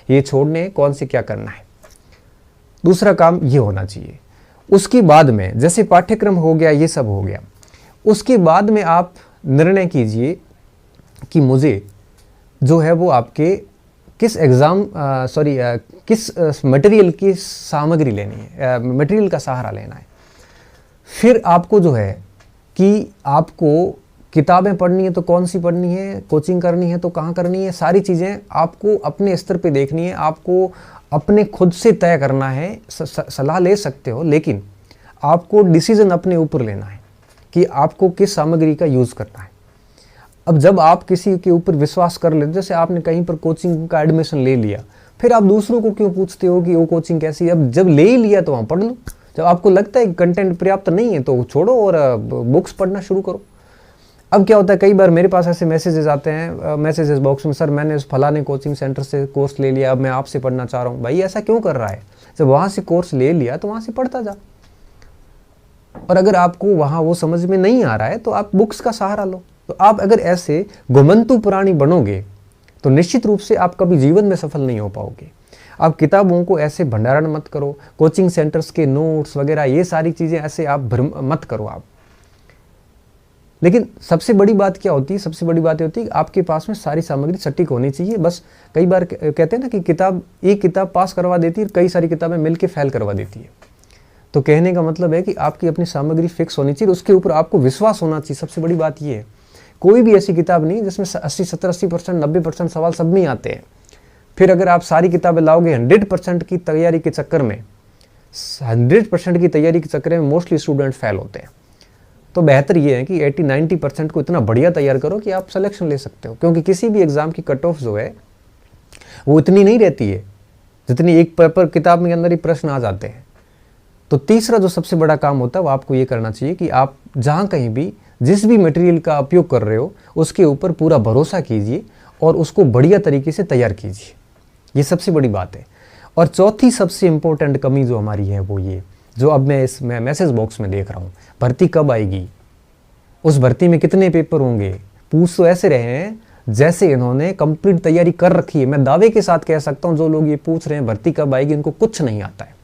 ये छोड़ने हैं, कौन से क्या करना है। दूसरा काम ये होना चाहिए। उसके बाद में जैसे पाठ्यक्रम हो गया, ये सब हो गया, उसके बाद में आप निर्णय कीजिए कि मुझे जो है वो आपके किस किस मटेरियल की सामग्री लेनी है, मटेरियल का सहारा लेना है। फिर आपको जो है कि आपको किताबें पढ़नी है तो कौन सी पढ़नी है, कोचिंग करनी है तो कहाँ करनी है, सारी चीज़ें आपको अपने स्तर पे देखनी है, आपको अपने खुद से तय करना है। सलाह ले सकते हो, लेकिन आपको डिसीजन अपने ऊपर लेना है कि आपको किस सामग्री का यूज़ करना है। अब जब आप किसी के ऊपर विश्वास कर लेते, जैसे आपने कहीं पर कोचिंग का एडमिशन ले लिया, फिर आप दूसरों को क्यों पूछते हो कि वो कोचिंग कैसी है। अब जब ले ही लिया तो वहाँ पढ़ लो। जब आपको लगता है कि कंटेंट पर्याप्त नहीं है तो छोड़ो और बुक्स पढ़ना शुरू करो। अब क्या होता है, कई बार मेरे पास ऐसे मैसेजेस आते हैं मैसेजेस बॉक्स में, सर मैंने उस फलाने कोचिंग सेंटर से कोर्स ले लिया, अब मैं आपसे पढ़ना चाह रहा हूँ। भाई ऐसा क्यों कर रहा है, जब वहाँ से कोर्स ले लिया तो वहाँ से पढ़ता जा। और अगर आपको वहाँ वो समझ में नहीं आ रहा है तो आप बुक्स का सहारा लो। तो आप अगर ऐसे घुमंतु प्राणी बनोगे तो निश्चित रूप से आप कभी जीवन में सफल नहीं हो पाओगे। आप किताबों को ऐसे भंडारण मत करो, कोचिंग सेंटर्स के नोट्स वगैरह ये सारी चीज़ें ऐसे आप मत करो आप। लेकिन सबसे बड़ी बात क्या होती है, सबसे बड़ी बात ये होती है कि आपके पास में सारी सामग्री सटीक होनी चाहिए। बस कई बार कहते हैं ना कि एक किताब पास करवा देती है, कई सारी किताबें मिलके फेल करवा देती है। तो कहने का मतलब है कि आपकी अपनी सामग्री फिक्स होनी चाहिए, उसके ऊपर आपको विश्वास होना चाहिए। सबसे बड़ी बात ये है, कोई भी ऐसी किताब नहीं जिसमें 80-70-80% 90% सवाल सब में आते हैं। फिर अगर आप सारी किताबें लाओगे 100% की तैयारी के चक्कर में, 100% की तैयारी के चक्कर में मोस्टली स्टूडेंट फेल होते हैं। तो बेहतर ये है कि 80-90% को इतना बढ़िया तैयार करो कि आप सिलेक्शन ले सकते हो। क्योंकि किसी भी एग्जाम की कट ऑफ जो है वो इतनी नहीं रहती है जितनी एक पेपर किताब में अंदर ही प्रश्न आ जाते हैं। तो तीसरा जो सबसे बड़ा काम होता है वो आपको ये करना चाहिए कि आप जहाँ कहीं भी जिस भी मटेरियल का उपयोग कर रहे हो उसके ऊपर पूरा भरोसा कीजिए और उसको बढ़िया तरीके से तैयार कीजिए। ये सबसे बड़ी बात है। और चौथी सबसे इम्पोर्टेंट कमी जो हमारी है वो ये, जो अब मैं इस मैसेज बॉक्स में देख रहा हूँ, भर्ती कब आएगी, उस भर्ती में कितने पेपर होंगे। पूछ तो ऐसे रहे हैं जैसे इन्होंने कंप्लीट तैयारी कर रखी है। मैं दावे के साथ कह सकता हूँ जो लोग ये पूछ रहे हैं भर्ती कब आएगी, इनको कुछ नहीं आता है।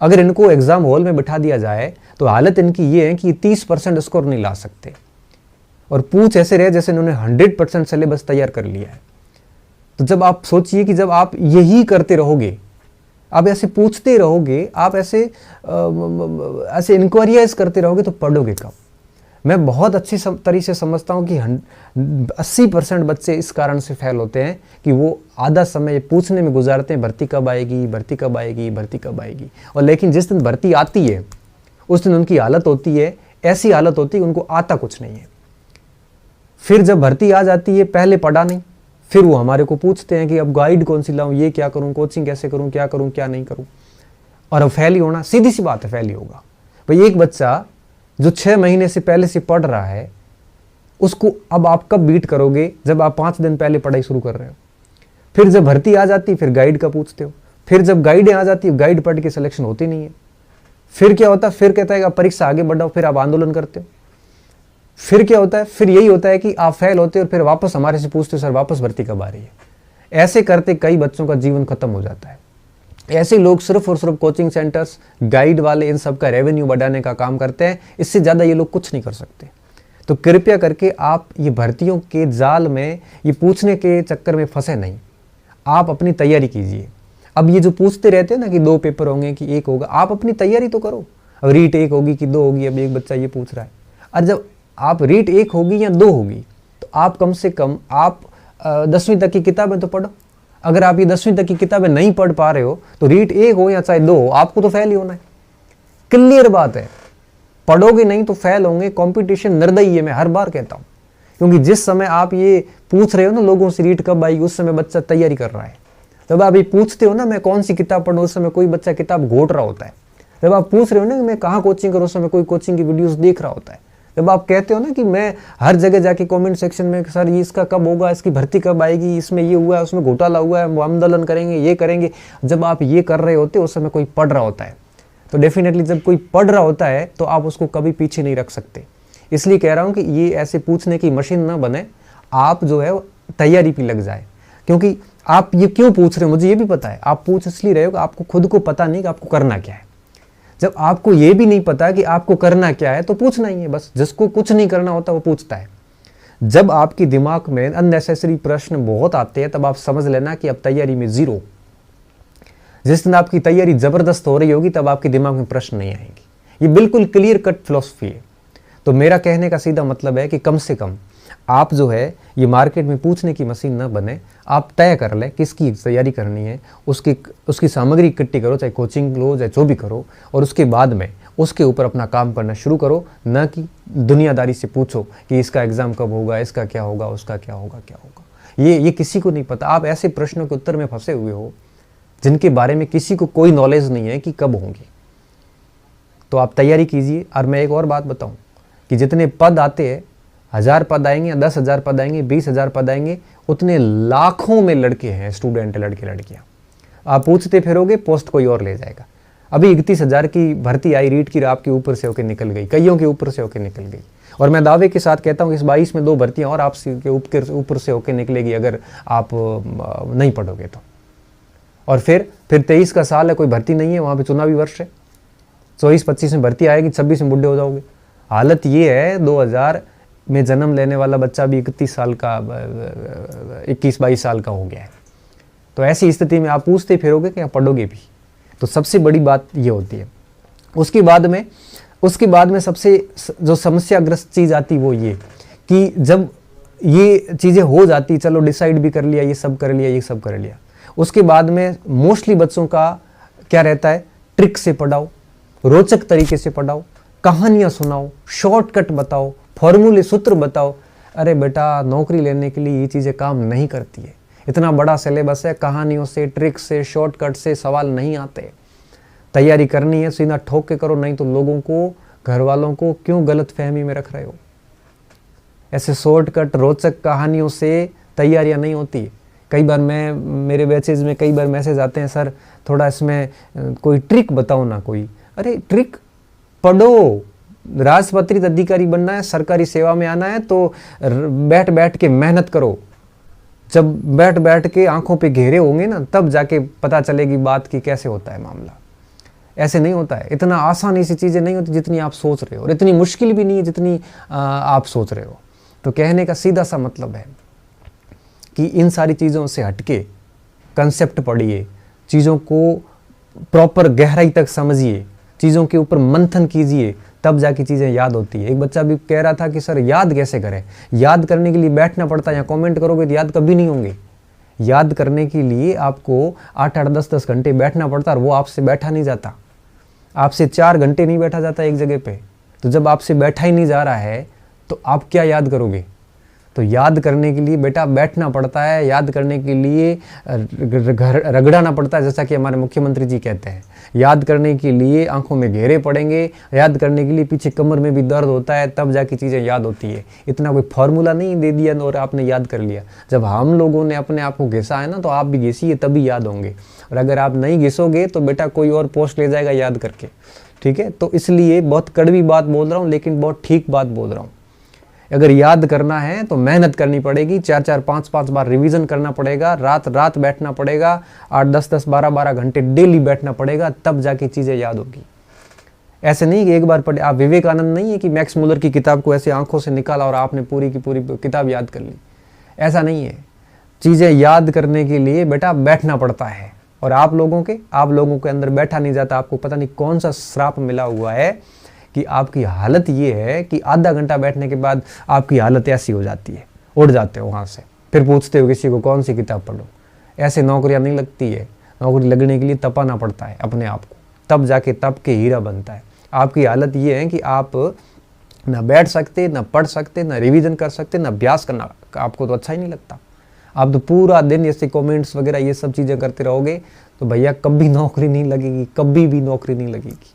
अगर इनको एग्जाम हॉल में बिठा दिया जाए तो हालत इनकी ये है कि 30% स्कोर नहीं ला सकते। और पूछ ऐसे रहे जैसे इन्होंने 100% सिलेबस तैयार कर लिया है। तो जब आप सोचिए कि जब आप यही करते रहोगे, आप ऐसे पूछते रहोगे, आप ऐसे इंक्वायरीज करते रहोगे तो पढ़ोगे कब। मैं बहुत अच्छी तरीके से समझता हूँ कि 80% बच्चे इस कारण से फेल होते हैं कि वो आधा समय पूछने में गुजारते हैं भर्ती कब आएगी, भर्ती कब आएगी, भर्ती कब आएगी। और लेकिन जिस दिन भर्ती आती है उस दिन उनकी हालत होती है, ऐसी हालत होती है उनको आता कुछ नहीं है। फिर जब भर्ती आ जाती है, पहले पढ़ा नहीं, फिर वो हमारे को पूछते हैं कि अब गाइड कौन सी लाऊं, ये क्या करूं, कोचिंग कैसे करूं, क्या करूं क्या नहीं करूं। और अब फेल ही होना, सीधी सी बात है, फेल ही होगा। भाई एक बच्चा जो 6 महीने से पहले से पढ़ रहा है उसको अब आप कब बीट करोगे, जब आप 5 दिन पहले पढ़ाई शुरू कर रहे हो। फिर जब भर्ती आ जाती फिर गाइड का पूछते हो। फिर जब गाइडें आ जाती है, गाइड पढ़ के सिलेक्शन होती नहीं है। फिर क्या होता है, फिर कहता है कि आप परीक्षा आगे बढ़ाओ, फिर आप आंदोलन करते हो। फिर क्या होता है, फिर यही होता है कि आप फेल होते हो और फिर वापस हमारे से पूछते हो सर वापस भर्ती कब आ रही है। ऐसे करते कई बच्चों का जीवन खत्म हो जाता है। ऐसे लोग सिर्फ और सिर्फ कोचिंग सेंटर्स, गाइड वाले, इन सब का रेवेन्यू बढ़ाने का काम करते हैं। इससे ज़्यादा ये लोग कुछ नहीं कर सकते। तो कृपया करके आप ये भर्तियों के जाल में, ये पूछने के चक्कर में फंसे नहीं, आप अपनी तैयारी कीजिए। अब ये जो पूछते रहते हैं ना कि 2 पेपर होंगे कि 1 होगा, आप अपनी तैयारी तो करो। अब रीट 1 होगी कि 2 होगी, अब एक बच्चा ये पूछ रहा है। और जब आप रीट 1 होगी या 2 होगी तो आप कम से कम आप 10वीं तक की किताबें तो पढ़ो। अगर आप ये 10वीं तक की किताबें नहीं पढ़ पा रहे हो तो रीट 1 हो या चाहे 2 हो, आपको तो फेल ही होना है। क्लियर बात है, पढ़ोगे नहीं तो फेल होंगे। कंपटीशन निर्दयी है, मैं हर बार कहता हूँ। क्योंकि जिस समय आप ये पूछ रहे हो ना लोगों से रीट कब आएगी, उस समय बच्चा तैयारी कर रहा है। जब आप ये पूछते हो ना मैं कौन सी किताब पढ़ूं, उस समय कोई बच्चा किताब घोट रहा होता है। जब आप पूछ रहे हो ना कि मैं कहाँ कोचिंग करूँ, उस समय कोई कोचिंग की वीडियोस देख रहा होता है। जब आप कहते हो ना कि मैं हर जगह जाके कमेंट सेक्शन में सर ये इसका कब होगा, इसकी भर्ती कब आएगी, इसमें ये हुआ है, उसमें घोटाला हुआ है, वो आंदोलन करेंगे, ये करेंगे। जब आप ये कर रहे होते उस समय कोई पढ़ रहा होता है। तो डेफिनेटली जब कोई पढ़ रहा होता है तो आप उसको कभी पीछे नहीं रख सकते। इसलिए कह रहा हूँ कि ये ऐसे पूछने की मशीन ना बने, आप जो है तैयारी पे लग जाए। क्योंकि आप ये क्यों पूछ रहे हो मुझे ये भी पता है, आप पूछ इसलिए रहे हो कि आपको खुद को पता नहीं कि आपको करना क्या है। जब आपको ये भी नहीं पता कि आपको करना क्या है तो पूछना ही है बस। जिसको कुछ नहीं करना होता वो पूछता है। जब आपके दिमाग में अननेसेसरी प्रश्न बहुत आते हैं तब आप समझ लेना कि अब तैयारी में जीरो। जिस दिन आपकी तैयारी जबरदस्त हो रही होगी तब आपके दिमाग में प्रश्न नहीं आएंगे। ये बिल्कुल क्लियर कट फिलॉसफी है। तो मेरा कहने का सीधा मतलब है कि कम से कम आप जो है ये मार्केट में पूछने की मशीन न बने। आप तय कर ले किसकी तैयारी करनी है, उसकी सामग्री इकट्ठी करो, चाहे कोचिंग लो चाहे जो भी करो, और उसके बाद में उसके ऊपर अपना काम करना शुरू करो। न कि दुनियादारी से पूछो कि इसका एग्ज़ाम कब होगा, इसका क्या होगा, उसका क्या होगा, क्या होगा। ये किसी को नहीं पता। आप ऐसे प्रश्नों के उत्तर में फंसे हुए हो जिनके बारे में किसी को कोई नॉलेज नहीं है कि कब होंगे। तो आप तैयारी कीजिए। और मैं एक और बात बताऊं कि जितने पद आते हैं, 1000 पद आएंगे या 10,000 पद आएंगे, 20,000 पद आएंगे, उतने लाखों में लड़के हैं, स्टूडेंट, लड़के लड़कियां। आप पूछते फिरोगे पोस्ट कोई और ले जाएगा। अभी 31,000 की भर्ती आई रीट की, आपके ऊपर से होकर निकल गई, कईयों के ऊपर से होकर निकल गई। और मैं दावे के साथ कहता हूँ इस 22 में 2 भर्तियाँ और आपके ऊपर से होकर निकलेगी अगर आप नहीं पढ़ोगे तो। और फिर 23 का साल है, कोई भर्ती नहीं है, वहाँ पे चुनावी वर्ष है। 24-25 में भर्ती आएगी, 26 में बुढ़े हो जाओगे। हालत ये है 2000 में जन्म लेने वाला बच्चा भी 31 साल का 21-22 साल का हो गया है। तो ऐसी स्थिति में आप पूछते फिरोगे कि आप पढ़ोगे भी। तो सबसे बड़ी बात ये होती है। उसके बाद में सबसे जो समस्याग्रस्त चीज़ आती वो ये कि जब ये चीज़ें हो जाती, चलो डिसाइड भी कर लिया, ये सब कर लिया, ये सब कर लिया, उसके बाद में मोस्टली बच्चों का क्या रहता है, ट्रिक से पढ़ाओ, रोचक तरीके से पढ़ाओ, कहानियाँ सुनाओ, शॉर्टकट बताओ, फॉर्मूले सूत्र बताओ। अरे बेटा, नौकरी लेने के लिए ये चीज़ें काम नहीं करती है। इतना बड़ा सिलेबस है, कहानियों से, ट्रिक से, शॉर्टकट से सवाल नहीं आते। तैयारी करनी है सीधा ठोक के करो, नहीं तो लोगों को, घर वालों को क्यों गलत फहमी में रख रहे हो। ऐसे शॉर्टकट रोचक कहानियों से तैयारियां नहीं होती। कई बार मेरे बैचेज में कई बार मैसेज आते हैं, सर थोड़ा इसमें कोई ट्रिक बताओ ना कोई। अरे ट्रिक पढ़ो, राजपत्रित अधिकारी बनना है, सरकारी सेवा में आना है तो बैठ बैठ के मेहनत करो। जब बैठ बैठ के आंखों पे घेरे होंगे ना तब जाके पता चलेगी बात की कैसे होता है मामला। ऐसे नहीं होता है, इतना आसानी से चीज़ें नहीं होती जितनी आप सोच रहे हो, और इतनी मुश्किल भी नहीं है जितनी आप सोच रहे हो। तो कहने का सीधा सा मतलब है कि इन सारी चीज़ों से हटके कंसेप्ट पढ़िए, चीज़ों को प्रॉपर गहराई तक समझिए, चीज़ों के ऊपर मंथन कीजिए, तब जाके चीज़ें याद होती है। एक बच्चा भी कह रहा था कि सर याद कैसे करें, याद करने के लिए बैठना पड़ता है, या कमेंट करोगे तो याद कभी नहीं होंगे। याद करने के लिए आपको 8-8, 10-10 घंटे बैठना पड़ता है, और वो आपसे बैठा नहीं जाता। आपसे 4 घंटे नहीं बैठा जाता एक जगह पे। तो जब आपसे बैठा ही नहीं जा रहा है तो आप क्या याद करोगे। तो याद करने के लिए बेटा बैठना पड़ता है, याद करने के लिए रगड़ाना पड़ता है, जैसा कि हमारे मुख्यमंत्री जी कहते हैं। याद करने के लिए आंखों में घेरे पड़ेंगे, याद करने के लिए पीछे कमर में भी दर्द होता है, तब जाके चीज़ें याद होती है। इतना कोई फॉर्मूला नहीं दे दिया और आपने याद कर लिया। जब हम लोगों ने अपने आप को घिसा है ना, तो आप भी घिसिए तभी याद होंगे। और अगर आप नहीं घिसोगे तो बेटा कोई और पोस्ट ले जाएगा याद करके। ठीक है, तो इसलिए बहुत कड़वी बात बोल रहा हूँ, लेकिन बहुत ठीक बात बोल रहा हूँ। अगर याद करना है तो मेहनत करनी पड़ेगी, 4-4, 5-5 बार रिवीजन करना पड़ेगा, रात रात बैठना पड़ेगा, 8-10-10, 12-12 घंटे डेली बैठना पड़ेगा, तब जाके चीज़ें याद होगी। ऐसे नहीं कि एक बार पढ़े। आप विवेकानंद नहीं है कि मैक्स मुलर की किताब को ऐसे आंखों से निकाला और आपने पूरी की पूरी किताब याद कर ली। ऐसा नहीं है। चीज़ें याद करने के लिए बेटा बैठना पड़ता है, और आप लोगों के अंदर बैठा नहीं जाता। आपको पता नहीं कौन सा श्राप मिला हुआ है कि आपकी हालत ये है कि आधा घंटा बैठने के बाद आपकी हालत ऐसी हो जाती है, उठ जाते हो वहाँ से, फिर पूछते हो किसी को कौन सी किताब पढ़ो। ऐसे नौकरियाँ नहीं लगती है। नौकरी लगने के लिए तपाना पड़ता है अपने आप को, तब जाके तप के हीरा बनता है। आपकी हालत ये है कि आप ना बैठ सकते, ना पढ़ सकते, ना रिवीजन कर सकते, ना अभ्यास करना। आपको तो अच्छा ही नहीं लगता। आप तो पूरा दिन ऐसे कमेंट्स वगैरह ये सब चीज़ें करते रहोगे तो भैया कभी नौकरी नहीं लगेगी, कभी भी नौकरी नहीं लगेगी।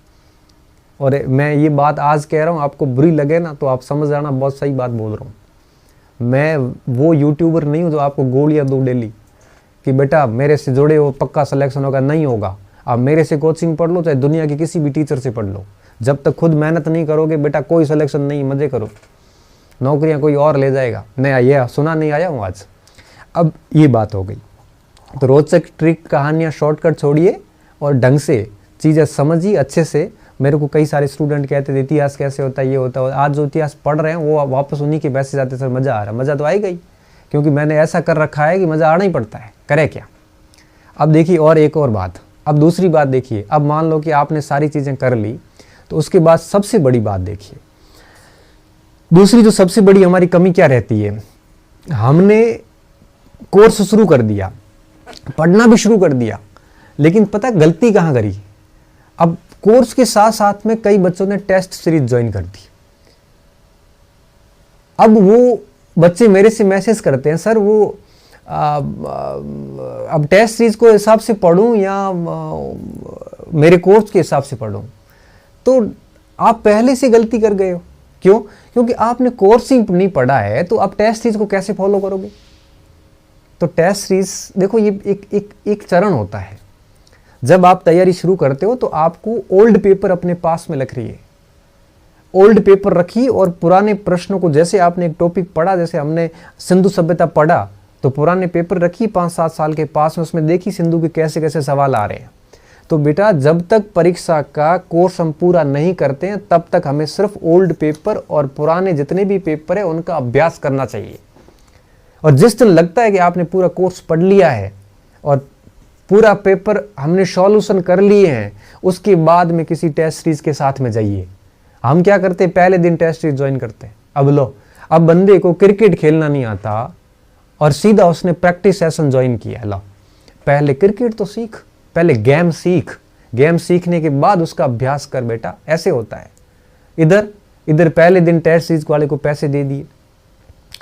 और मैं ये बात आज कह रहा हूँ, आपको बुरी लगे ना तो आप समझ जाना बहुत सही बात बोल रहा हूँ। मैं वो यूट्यूबर नहीं हूँ जो आपको गोलियाँ दो डेली कि बेटा मेरे से जुड़े हो पक्का सिलेक्शन होगा। नहीं होगा। आप मेरे से कोचिंग पढ़ लो, चाहे दुनिया के किसी भी टीचर से पढ़ लो, जब तक खुद मेहनत नहीं करोगे बेटा कोई सिलेक्शन नहीं। मजे करो, नौकरियाँ कोई और ले जाएगा। नहीं ये सुना नहीं आया हूँ आज। अब ये बात हो गई। तो रोचक ट्रिक, कहानियाँ, शॉर्टकट छोड़िए और ढंग से चीज़ें समझिए अच्छे से। मेरे को कई सारे स्टूडेंट कहते थे इतिहास कैसे होता है, ये होता है। आज जो इतिहास पढ़ रहे हैं वो वापस उन्हीं के वैसे जाते, सर मज़ा आ रहा है। मज़ा तो आएगा ही, क्योंकि मैंने ऐसा कर रखा है कि मज़ा आना ही पड़ता है, करे क्या। अब देखिए और एक और बात, अब दूसरी बात देखिए। अब मान लो कि आपने सारी चीज़ें कर ली, तो उसके बाद सबसे बड़ी बात देखिए, दूसरी जो सबसे बड़ी हमारी कमी क्या रहती है, हमने कोर्स शुरू कर दिया, पढ़ना भी शुरू कर दिया, लेकिन पता गलती कहाँ करी। अब कोर्स के साथ साथ में कई बच्चों ने टेस्ट सीरीज ज्वाइन कर दी। अब वो बच्चे मेरे से मैसेज करते हैं, सर वो अब टेस्ट सीरीज को हिसाब से पढ़ूं या मेरे कोर्स के हिसाब से पढ़ूं। तो आप पहले से गलती कर गए हो। क्यों? क्योंकि आपने कोर्स ही नहीं पढ़ा है, तो आप टेस्ट सीरीज को कैसे फॉलो करोगे। तो टेस्ट सीरीज देखो, ये एक चरण होता है। जब आप तैयारी शुरू करते हो तो आपको ओल्ड पेपर अपने पास में रख रही है, ओल्ड पेपर रखिए और पुराने प्रश्नों को, जैसे आपने एक टॉपिक पढ़ा, जैसे हमने सिंधु सभ्यता पढ़ा, तो पुराने पेपर रखिए 5-7 साल के पास में, उसमें देखिए सिंधु के कैसे कैसे सवाल आ रहे हैं। तो बेटा जब तक परीक्षा का कोर्स हम पूरा नहीं करते हैं तब तक हमें सिर्फ ओल्ड पेपर और पुराने जितने भी पेपर है उनका अभ्यास करना चाहिए। और जिस दिन लगता है कि आपने पूरा कोर्स पढ़ लिया है और पूरा पेपर हमने सॉल्यूशन कर लिए हैं, उसके बाद में किसी टेस्ट सीरीज के साथ में जाइए। हम क्या करते हैं, पहले दिन टेस्ट सीरीज ज्वाइन करते हैं। अब लो, अब बंदे को क्रिकेट खेलना नहीं आता और सीधा उसने प्रैक्टिस सेशन ज्वाइन किया। लो, पहले क्रिकेट तो सीख, पहले गेम सीख, गेम सीखने के बाद उसका अभ्यास कर बेटा। ऐसे होता है। इधर पहले दिन टेस्ट सीरीज वाले को पैसे दे दिए।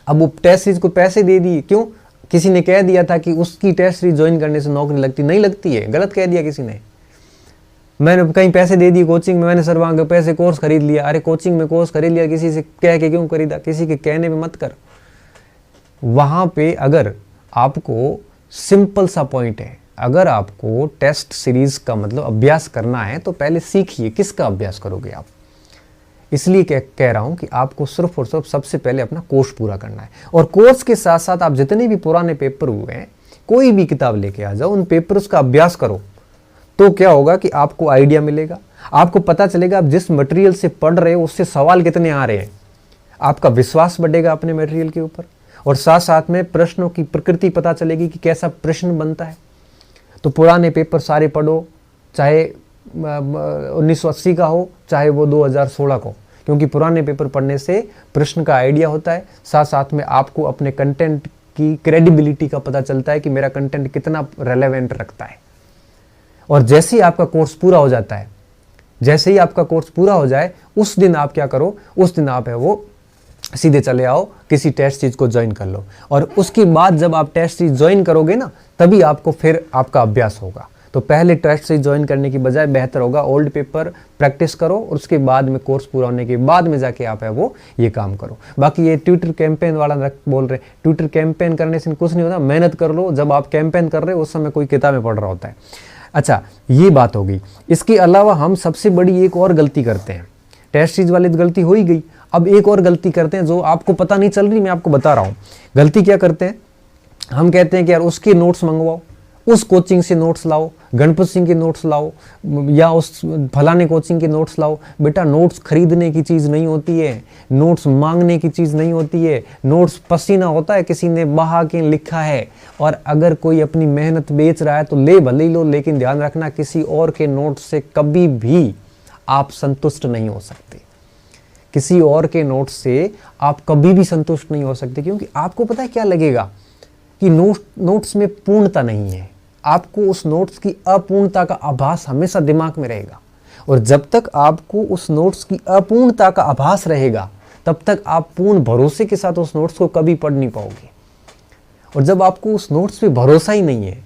अब वो टेस्ट सीरीज को पैसे दे दिए, क्यों? किसी ने कह दिया था कि उसकी टेस्ट सीरीज ज्वाइन करने से नौकरी लगती, नहीं लगती है, गलत कह दिया किसी ने। मैंने कहीं पैसे दे दिए कोचिंग में, मैंने सर वहां के पैसे कोर्स खरीद लिया। अरे कोचिंग में कोर्स खरीद लिया, किसी से कह के क्यों खरीदा? किसी के कहने में मत कर। वहां पे अगर आपको सिंपल सा पॉइंट है, अगर आपको टेस्ट सीरीज का मतलब अभ्यास करना है तो पहले सीखिए किसका अभ्यास करोगे आप। इसलिए कह रहा हूं कि आपको सिर्फ और सिर्फ सबसे पहले अपना कोर्स पूरा करना है। और कोर्स के साथ साथ आप जितने भी पुराने पेपर हुए हैं, कोई भी किताब लेके आ जाओ, उन पेपर्स का अभ्यास करो। तो क्या होगा कि आपको आइडिया मिलेगा, आपको पता चलेगा आप जिस मटेरियल से पढ़ रहे हो उससे सवाल कितने आ रहे हैं। आपका विश्वास बढ़ेगा अपने मटेरियल के ऊपर, और साथ साथ में प्रश्नों की प्रकृति पता चलेगी कि कैसा प्रश्न बनता है। तो पुराने पेपर सारे पढ़ो, चाहे 1980 का हो चाहे वो 2016 का हो, क्योंकि पुराने पेपर पढ़ने से प्रश्न का आइडिया होता है। साथ साथ में आपको अपने कंटेंट की क्रेडिबिलिटी का पता चलता है कि मेरा कंटेंट कितना रेलेवेंट रखता है। और जैसे ही आपका कोर्स पूरा हो जाता है, जैसे ही आपका कोर्स पूरा हो जाए, उस दिन आप क्या करो, उस दिन आप है वो सीधे चले आओ, किसी टेस्ट सीरीज को ज्वाइन कर लो। और उसके बाद जब आप टेस्ट सीरीज ज्वाइन करोगे ना, तभी आपको फिर आपका अभ्यास होगा। तो पहले टेस्ट सीरीज ज्वाइन करने की बजाय बेहतर होगा ओल्ड पेपर प्रैक्टिस करो, और उसके बाद में कोर्स पूरा होने के बाद में जाके आप है वो ये काम करो। बाकी ये ट्विटर कैंपेन वाला बोल रहे, ट्विटर कैंपेन करने से कुछ नहीं होता, मेहनत कर लो। जब आप कैंपेन कर रहे हो उस समय कोई किताबें पढ़ रहा होता है। अच्छा, ये बात हो गई। इसके अलावा हम सबसे बड़ी एक और गलती करते हैं, टेस्ट सीरीज वाली तो गलती हो ही गई, अब एक और गलती करते हैं जो आपको पता नहीं चल रही, मैं आपको बता रहा हूं। गलती क्या करते हैं, हम कहते हैं कि यार उसके नोट्स मंगवाओ, उस कोचिंग से नोट्स लाओ, गणपत सिंह के नोट्स लाओ, या उस फलाने कोचिंग के नोट्स लाओ। बेटा नोट्स खरीदने की चीज़ नहीं होती है, नोट्स मांगने की चीज़ नहीं होती है। नोट्स पसीना होता है, किसी ने बहा के लिखा है। और अगर कोई अपनी मेहनत बेच रहा है तो ले भले ही लो, लेकिन ध्यान रखना किसी और के नोट्स से कभी भी आप संतुष्ट नहीं हो सकते। किसी और के नोट्स से आप कभी भी संतुष्ट नहीं हो सकते, क्योंकि आपको पता है क्या लगेगा कि नोट्स में पूर्णता नहीं है। आपको उस नोट्स की अपूर्णता का आभास हमेशा दिमाग में रहेगा, और जब तक आपको उस नोट्स की अपूर्णता का आभास रहेगा तब तक आप पूर्ण भरोसे के साथ उस नोट्स को कभी पढ़ नहीं पाओगे। और जब आपको उस नोट्स पे भरोसा ही नहीं है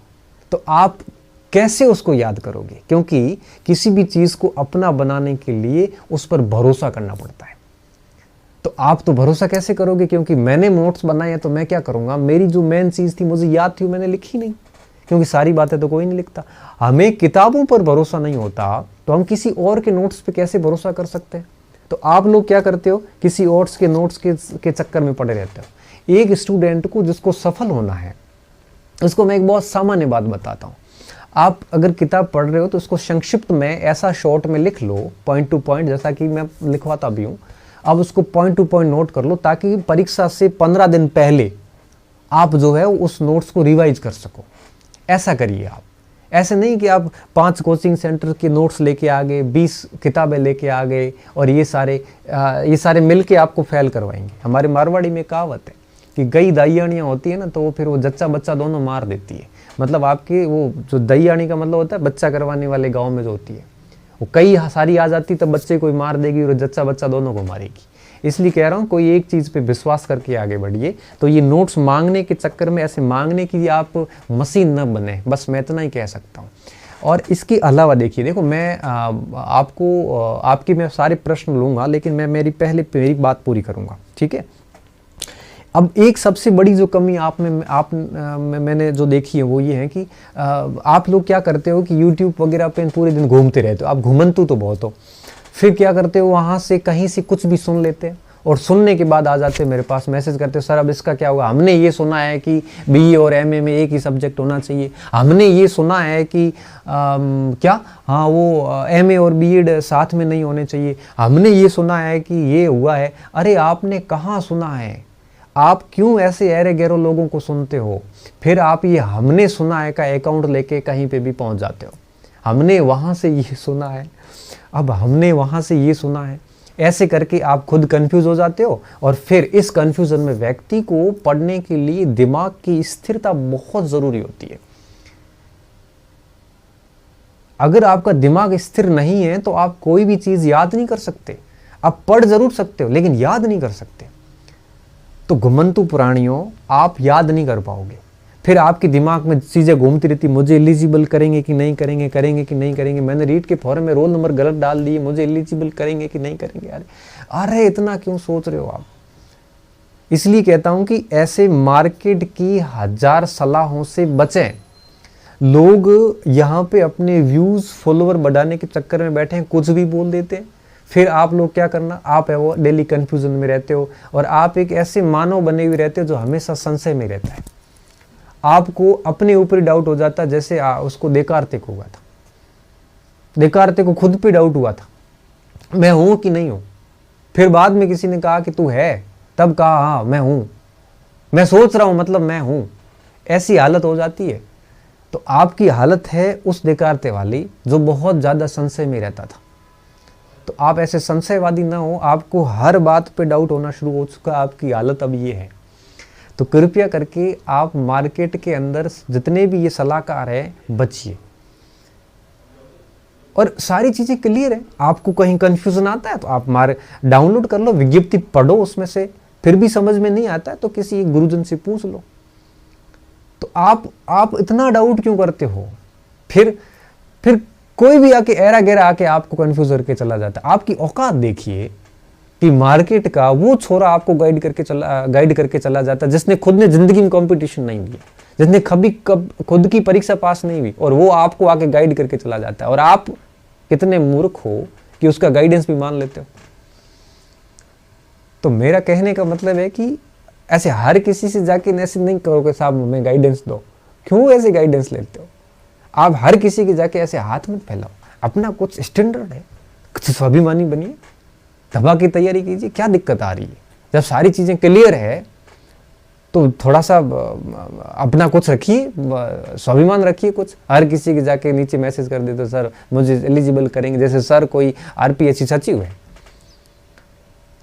तो आप कैसे उसको याद करोगे, क्योंकि किसी भी चीज़ को अपना बनाने के लिए उस पर भरोसा करना पड़ता है। तो आप तो भरोसा कैसे करोगे, क्योंकि मैंने नोट्स बनाए हैं तो मैं क्या करूँगा, मेरी जो मेन चीज़ थी मुझे याद थी मैंने लिखी नहीं, क्योंकि सारी बातें तो कोई नहीं लिखता। हमें किताबों पर भरोसा नहीं होता तो हम किसी और के नोट्स पे कैसे भरोसा कर सकते हैं। तो आप लोग क्या करते हो, किसी और के नोट्स के चक्कर में पड़े रहते हो। एक स्टूडेंट को जिसको सफल होना है, उसको मैं एक बहुत सामान्य बात बताता हूँ। आप अगर किताब पढ़ रहे हो तो उसको संक्षिप्त में ऐसा शॉर्ट में लिख लो, पॉइंट टू पॉइंट, जैसा कि मैं लिखवाता भी हूँ। आप उसको पॉइंट टू पॉइंट नोट कर लो, ताकि परीक्षा से 15 दिन पहले आप जो है उस नोट्स को रिवाइज कर सको। ऐसा करिए आप। ऐसे नहीं कि आप 5 कोचिंग सेंटर के नोट्स लेके आ गए, 20 किताबें लेके आ गए और ये सारे मिल के आपको फेल करवाएंगे। हमारे मारवाड़ी में कहावत है कि गई दैयानियाँ होती है ना, तो वो फिर वो जच्चा बच्चा दोनों मार देती है। मतलब आपके वो जो दैयानी का मतलब होता है बच्चा करवाने वाले गाँव में जो होती है, वो कई सारी आ जाती तब बच्चे को मार देगी और जच्चा बच्चा दोनों को मारेगी। इसलिए कह रहा हूँ कोई एक चीज़ पे विश्वास करके आगे बढ़िए। तो ये नोट्स मांगने के चक्कर में ऐसे मांगने की आप मशीन न बने, बस मैं इतना ही कह सकता हूँ। और इसके अलावा देखो मैं आपकी मैं सारे प्रश्न लूँगा, लेकिन मैं मेरी बात पूरी करूँगा, ठीक है। अब एक सबसे बड़ी जो कमी मैंने जो देखी है वो ये है कि आप लोग क्या करते हो कि YouTube वगैरह पे पूरे दिन घूमते रहते हो। आप घुमंतु तो बहुत हो। फिर क्या करते हो, वहाँ से कहीं से कुछ भी सुन लेते हैं और सुनने के बाद आ जाते मेरे पास, मैसेज करते हो, सर अब इसका क्या होगा, हमने ये सुना है कि BE और MA में एक ही सब्जेक्ट होना चाहिए, हमने ये सुना है कि वो MA और BEd साथ में नहीं होने चाहिए, हमने ये सुना है कि ये हुआ है। अरे आपने कहाँ सुना है? आप क्यों ऐसे ऐरे गैरों लोगों को सुनते हो? फिर आप ये हमने सुना है का अकाउंट लेके कहीं पे भी पहुंच जाते हो। हमने वहाँ से ये सुना है, अब हमने वहाँ से ये सुना है, ऐसे करके आप खुद कंफ्यूज हो जाते हो। और फिर इस कंफ्यूजन में व्यक्ति को पढ़ने के लिए दिमाग की स्थिरता बहुत जरूरी होती है। अगर आपका दिमाग स्थिर नहीं है तो आप कोई भी चीज याद नहीं कर सकते। आप पढ़ जरूर सकते हो लेकिन याद नहीं कर सकते। तो घुमंतु प्राणियों, आप याद नहीं कर पाओगे। फिर आपके दिमाग में चीज़ें घूमती रहती, मुझे एलिजिबल करेंगे कि नहीं करेंगे, करेंगे कि नहीं करेंगे, मैंने रीट के फॉर्म में रोल नंबर गलत डाल दिए, मुझे एलिजिबल करेंगे कि नहीं करेंगे। अरे इतना क्यों सोच रहे हो आप? इसलिए कहता हूं कि ऐसे मार्केट की 1000 सलाहों से बचें। लोग यहाँ पे अपने व्यूज फॉलोवर बढ़ाने के चक्कर में बैठे हैं, कुछ भी बोल देते हैं। फिर आप लोग क्या करना, आप है वो डेली कंफ्यूजन में रहते हो और आप एक ऐसे मानव बने हुए रहते हो जो हमेशा संशय में रहता है। आपको अपने ऊपर डाउट हो जाता है, जैसे उसको देकार्ते को हुआ था। देकार्ते को खुद पे डाउट हुआ था, मैं हूं कि नहीं हूं। फिर बाद में किसी ने कहा कि तू है, तब कहा हाँ मैं हूं, मैं सोच रहा हूं मतलब मैं हूं। ऐसी हालत हो जाती है। तो आपकी हालत है उस देकार्ते वाली जो बहुत ज्यादा संशय में रहता था। तो आप ऐसे संशयवादी ना हो, आपको हर बात पे डाउट होना शुरू हो चुका, आपकी हालत अब ये है। तो कृपया करके आप मार्केट के अंदर जितने भी ये सलाहकार हैं बचिए। और सारी चीजें क्लियर है। आपको कहीं कंफ्यूजन आता है तो आप डाउनलोड कर लो, विज्ञप्ति पढ़ो उसमें से, फिर भी समझ में नहीं आता है तो किसी गुरुजन से पूछ लो। तो आप इतना डाउट क्यों करते हो? फिर कोई भी आके ऐरा गैरा आके आपको कंफ्यूज करके चला जाता है। आपकी औकात देखिए कि मार्केट का वो छोरा आपको गाइड करके चला जाता है जिसने खुद ने जिंदगी में कंपटीशन नहीं दिया, जिसने कभी खुद की परीक्षा पास नहीं हुई, और वो आपको आके गाइड करके चला जाता है। और आप कितने मूर्ख हो कि उसका गाइडेंस भी मान लेते हो। तो मेरा कहने का मतलब है कि ऐसे हर किसी से जाके ऐसे नहीं करो कि साहब हमें गाइडेंस दो। क्यों ऐसे गाइडेंस लेते हो? आप हर किसी के जाके ऐसे हाथ मत फैलाओ। अपना कुछ स्टैंडर्ड है, कुछ स्वाभिमानी बनिए, दबा की तैयारी कीजिए। क्या दिक्कत आ रही है? जब सारी चीजें क्लियर है तो थोड़ा सा अपना कुछ रखिए, स्वाभिमान रखिए कुछ। हर किसी के जाके नीचे मैसेज कर देते सर मुझे एलिजिबल करेंगे, जैसे सर कोई RPSC सचिव है।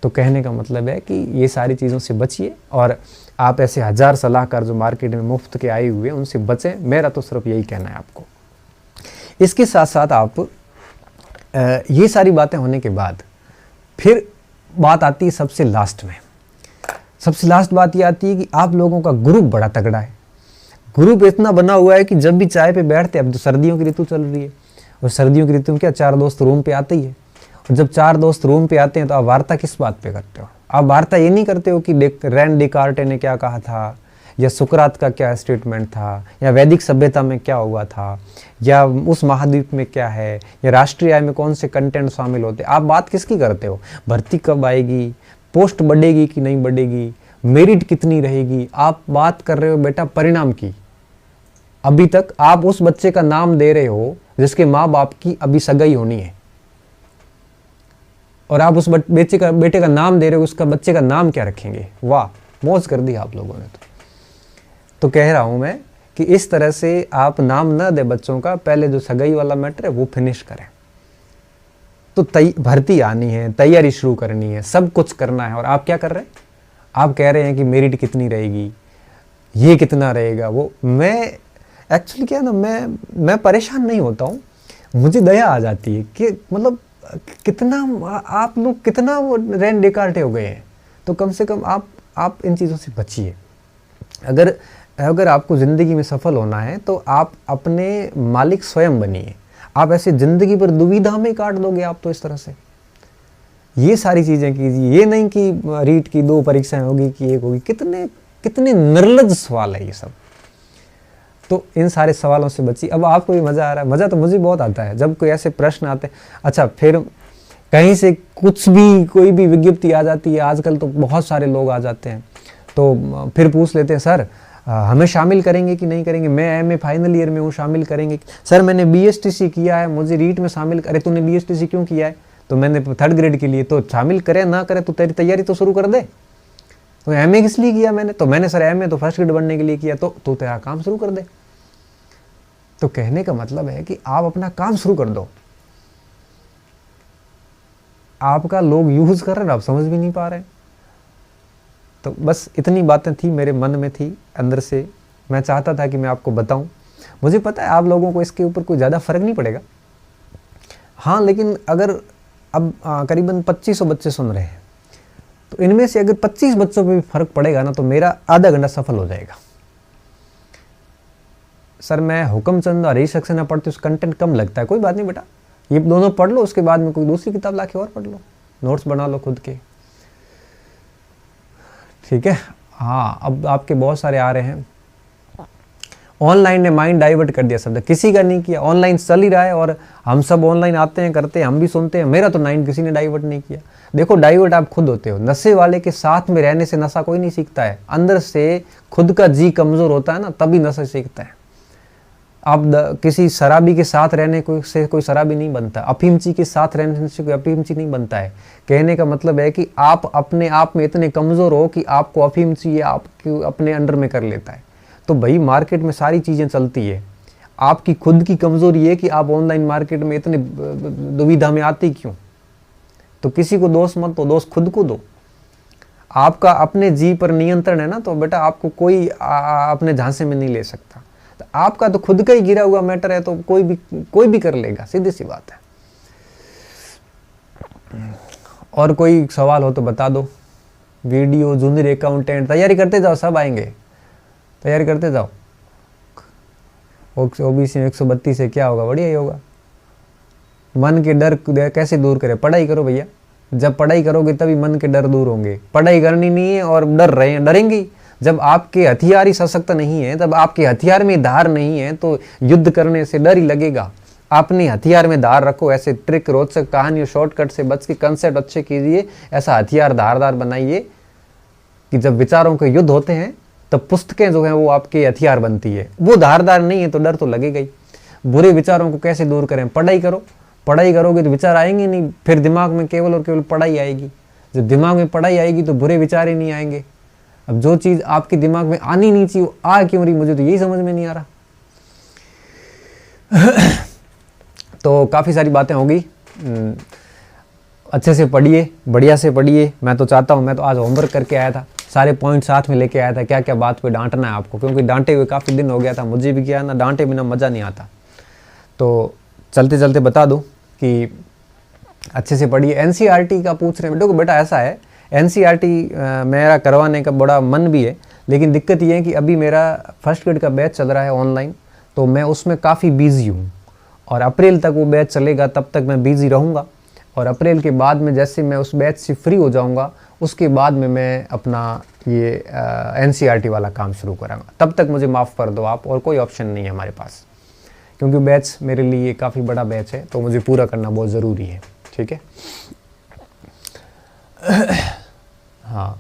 तो कहने का मतलब है कि ये सारी चीज़ों से बचिए और आप ऐसे 1000 सलाहकार जो मार्केट में मुफ्त के आए हुए हैं उनसे बचें। मेरा तो सिर्फ यही कहना है आपको। इसके साथ साथ आप ये सारी बातें होने के बाद फिर बात आती है सबसे लास्ट में। सबसे लास्ट बात ये आती है कि आप लोगों का ग्रुप बड़ा तगड़ा है। ग्रुप इतना बना हुआ है कि जब भी चाय पे बैठते हैं, अब तो सर्दियों की ऋतु चल रही है और सर्दियों की ऋतु में क्या 4 दोस्त रूम पे आते ही है। और जब 4 दोस्त रूम पे आते हैं तो आप वार्ता किस बात पे करते हो? आप वार्ता ये नहीं करते हो कि रैन डेकार्टे ने क्या कहा था, या सुकरात का क्या स्टेटमेंट था, या वैदिक सभ्यता में क्या हुआ था, या उस महाद्वीप में क्या है, या राष्ट्रीय आय में कौन से कंटेंट शामिल होते। आप बात किसकी करते हो? भर्ती कब आएगी, पोस्ट बढ़ेगी कि नहीं बढ़ेगी, मेरिट कितनी रहेगी। आप बात कर रहे हो बेटा परिणाम की, अभी तक आप उस बच्चे का नाम दे रहे हो जिसके माँ बाप की अभी सगाई होनी है, और आप उस बेटे का नाम दे रहे हो, उसका बच्चे का नाम क्या रखेंगे? वाह, मौज कर दी आप लोगों ने। तो कह रहा हूं मैं कि इस तरह से आप नाम ना दे बच्चों का, पहले जो सगाई वाला मैटर है वो फिनिश करें। तो भर्ती आनी है, तैयारी शुरू करनी है, सब कुछ करना है, और आप क्या कर रहे हैं? आप कह रहे हैं कि मेरिट कितनी रहेगी, ये कितना रहेगा, वो। मैं एक्चुअली क्या है ना, मैं परेशान नहीं होता हूँ, मुझे दया आ जाती है कि मतलब कितना आप लोग कितना वो रैंड डिकार्टे हो गए हैं। तो कम से कम आप इन चीज़ों से बचिए। अगर आपको ज़िंदगी में सफल होना है तो आप अपने मालिक स्वयं बनिए। आप ऐसे ज़िंदगी पर दुविधा में काट दोगे आप तो इस तरह से। ये सारी चीज़ें कीजिए, ये नहीं कि रीट की 2 परीक्षाएं होगी कि 1 होगी। कितने निर्लज सवाल है ये सब। तो इन सारे सवालों से बचिए। अब आपको भी मज़ा आ रहा है, मज़ा तो मुझे बहुत आता है जब कोई ऐसे प्रश्न आते हैं। अच्छा, फिर कहीं से कुछ भी कोई भी विज्ञप्ति आ जाती है, आजकल तो बहुत सारे लोग आ जाते हैं, तो फिर पूछ लेते हैं, सर हमें शामिल करेंगे कि नहीं करेंगे? मैं एमए फाइनल ईयर में हूँ, शामिल करेंगे? सर मैंने बीएसटीसी किया है, मुझे रीट में शामिल करे। तूने बीएसटीसी क्यों किया है? तो मैंने 3rd ग्रेड के लिए। तो शामिल करे ना करे तो तेरी तैयारी तो शुरू कर दे। तो एमए किस लिए किया मैंने? तो मैंने सर एमए तो 1st ग्रेड बनने के लिए किया। तो तेरा काम शुरू कर दे। तो कहने का मतलब है कि आप अपना काम शुरू कर दो। आपका लोग यूज कर रहे हैं, आप समझ भी नहीं पा रहे। तो बस इतनी बातें थी, मेरे मन में थी अंदर से, मैं चाहता था कि मैं आपको बताऊं। मुझे पता है आप लोगों को इसके ऊपर कोई ज़्यादा फर्क नहीं पड़ेगा। हाँ, लेकिन अगर अब करीबन 2500 बच्चे सुन रहे हैं, तो इनमें से अगर 25 बच्चों पे भी फर्क पड़ेगा ना, तो मेरा आधा घंटा सफल हो जाएगा। सर मैं हुक्मचंद और हरीश सक्सेना पढ़ती हूँ, कंटेंट कम लगता है। कोई बात नहीं बेटा, ये दोनों पढ़ लो, उसके बाद में कोई दूसरी किताब लाके और पढ़ लो, नोट्स बना लो खुद के, ठीक है। हाँ, अब आपके बहुत सारे आ रहे हैं। ऑनलाइन ने माइंड डाइवर्ट कर दिया शब्द, किसी का नहीं किया। ऑनलाइन चल ही रहा है और हम सब ऑनलाइन आते हैं, करते हैं, हम भी सुनते हैं। मेरा तो माइंड किसी ने डाइवर्ट नहीं किया। देखो, डाइवर्ट आप खुद होते हो। नशे वाले के साथ में रहने से नशा कोई नहीं सीखता है। अंदर से खुद का जी कमजोर होता है ना, तभी नशा सीखता है। आप किसी शराबी के साथ रहने से कोई शराबी नहीं बनता, अफीमची के साथ रहने से कोई अफीमची नहीं बनता है। कहने का मतलब है कि आप अपने आप में इतने कमज़ोर हो कि आपको अफीमची आपके अपने अंडर में कर लेता है। तो भाई मार्केट में सारी चीज़ें चलती है, आपकी खुद की कमज़ोरी है कि आप ऑनलाइन मार्केट में इतने दुविधा में आते क्यों। तो किसी को दोष मत दो, दोष खुद को दो। आपका अपने जी पर नियंत्रण है ना, तो बेटा आपको कोई अपने झांसे में नहीं ले सकता। तो आपका तो खुद का ही गिरा हुआ मैटर है, तो कोई भी कर लेगा, सीधी सी बात है। और कोई सवाल हो तो बता दो। वीडियो, जूनियर अकाउंटेंट, तैयारी करते जाओ, सब आएंगे, तैयारी करते जाओ। ओबीसी 132 से क्या होगा? बढ़िया ही होगा। मन के डर कैसे दूर करें? पढ़ाई करो भैया। जब पढ़ाई करोगे तभी मन के डर दूर होंगे। पढ़ाई करनी नहीं है और डरेंगे। जब आपके हथियार ही सशक्त नहीं है, तब आपके हथियार में धार नहीं है, तो युद्ध करने से डर ही लगेगा। अपने हथियार में धार रखो। ऐसे ट्रिक, रोचक कहानियों, शॉर्टकट से बच के कंसेप्ट अच्छे कीजिए। ऐसा हथियार धारदार बनाइए कि जब विचारों के युद्ध होते हैं तब पुस्तकें जो हैं वो आपके हथियार बनती है। वो धारदार नहीं है तो डर तो लगेगा ही। बुरे विचारों को कैसे दूर करें? पढ़ाई करो। पढ़ाई करोगे तो विचार आएंगे नहीं, फिर दिमाग में केवल और केवल पढ़ाई आएगी। जब दिमाग में पढ़ाई आएगी तो बुरे विचार ही नहीं आएंगे। अब जो चीज़ आपके दिमाग में आनी नहीं चाहिए, आ क्यों रही, मुझे तो यही समझ में नहीं आ रहा। तो काफ़ी सारी बातें होगी। अच्छे से पढ़िए, बढ़िया से पढ़िए। मैं तो चाहता हूँ, मैं तो आज होमवर्क करके आया था, सारे पॉइंट साथ में लेके आया था, क्या क्या बात पे डांटना है आपको, क्योंकि डांटे हुए काफ़ी दिन हो गया था। मुझे भी क्या ना, डांटे बिना मज़ा नहीं आता। तो चलते चलते बता दूँ कि अच्छे से पढ़िए। एनसीईआरटी का पूछ रहे हैं। देखो बेटा, ऐसा है, एनसीईआरटी मेरा करवाने का बड़ा मन भी है, लेकिन दिक्कत ये है कि अभी मेरा 1st ग्रेड का बैच चल रहा है ऑनलाइन, तो मैं उसमें काफ़ी बिजी हूँ। और अप्रैल तक वो बैच चलेगा, तब तक मैं बिज़ी रहूँगा। और अप्रैल के बाद में जैसे मैं उस बैच से फ्री हो जाऊँगा, उसके बाद में मैं अपना ये एनसीईआरटी वाला काम शुरू करूँगा। तब तक मुझे माफ़ कर दो आप, और कोई ऑप्शन नहीं है हमारे पास, क्योंकि बैच मेरे लिए काफ़ी बड़ा बैच है, तो मुझे पूरा करना बहुत ज़रूरी है, ठीक है। हाँ,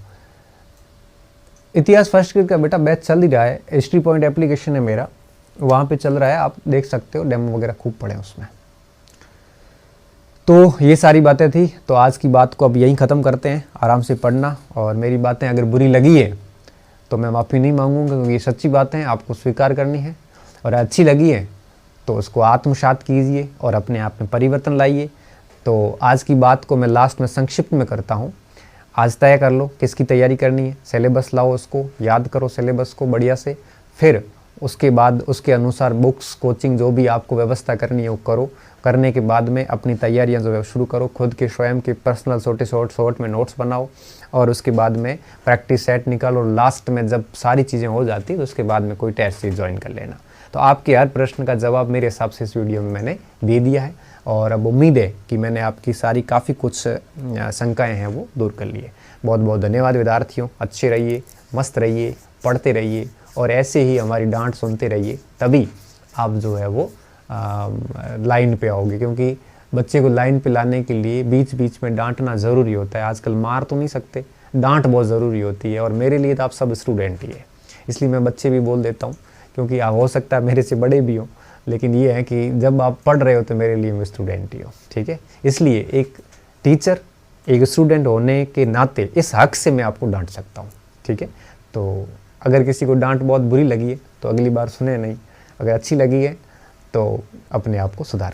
इतिहास 1st ग्रेड का बेटा बैच चल ही रहा है। हिस्ट्री पॉइंट एप्लीकेशन है मेरा, वहाँ पे चल रहा है, आप देख सकते हो, डेमो वगैरह खूब पड़े हैं उसमें। तो ये सारी बातें थी। तो आज की बात को अब यहीं ख़त्म करते हैं। आराम से पढ़ना, और मेरी बातें अगर बुरी लगी है तो मैं माफ़ी नहीं मांगूंगा, क्योंकि ये सच्ची बातें हैं, आपको स्वीकार करनी है। और अच्छी लगी है तो उसको आत्मसात कीजिए और अपने आप में परिवर्तन लाइए। तो आज की बात को मैं लास्ट में संक्षिप्त में करता हूँ। आज तय कर लो किसकी तैयारी करनी है, सिलेबस लाओ, उसको याद करो सिलेबस को बढ़िया से, फिर उसके बाद उसके अनुसार बुक्स, कोचिंग, जो भी आपको व्यवस्था करनी है वो करो। करने के बाद में अपनी तैयारियां जो है शुरू करो, खुद के स्वयं के पर्सनल छोटे शॉर्ट में नोट्स बनाओ, और उसके बाद में प्रैक्टिस सेट निकालो। लास्ट में जब सारी चीज़ें हो जाती तो उसके बाद में कोई टेस्ट सीरीज ज्वाइन कर लेना। तो आपके हर प्रश्न का जवाब मेरे हिसाब से इस वीडियो में मैंने दे दिया है, और अब उम्मीद है कि मैंने आपकी सारी काफ़ी कुछ शंकाएँ हैं वो दूर कर ली है। बहुत बहुत धन्यवाद विद्यार्थियों। अच्छे रहिए, मस्त रहिए, पढ़ते रहिए, और ऐसे ही हमारी डांट सुनते रहिए, तभी आप जो है वो लाइन पे आओगे। क्योंकि बच्चे को लाइन पे लाने के लिए बीच बीच में डांटना ज़रूरी होता है। आजकल मार तो नहीं सकते, डांट बहुत ज़रूरी होती है, और मेरे लिए तो आप सब स्टूडेंट ही है, इसलिए मैं बच्चे भी बोल देता हूँ, क्योंकि हो सकता है मेरे से बड़े भी हों, लेकिन ये है कि जब आप पढ़ रहे हो तो मेरे लिए मैं स्टूडेंट ही हो, ठीक है। इसलिए एक टीचर, एक स्टूडेंट होने के नाते इस हक से मैं आपको डांट सकता हूँ, ठीक है। तो अगर किसी को डांट बहुत बुरी लगी है तो अगली बार सुने नहीं, अगर अच्छी लगी है तो अपने आप को सुधार।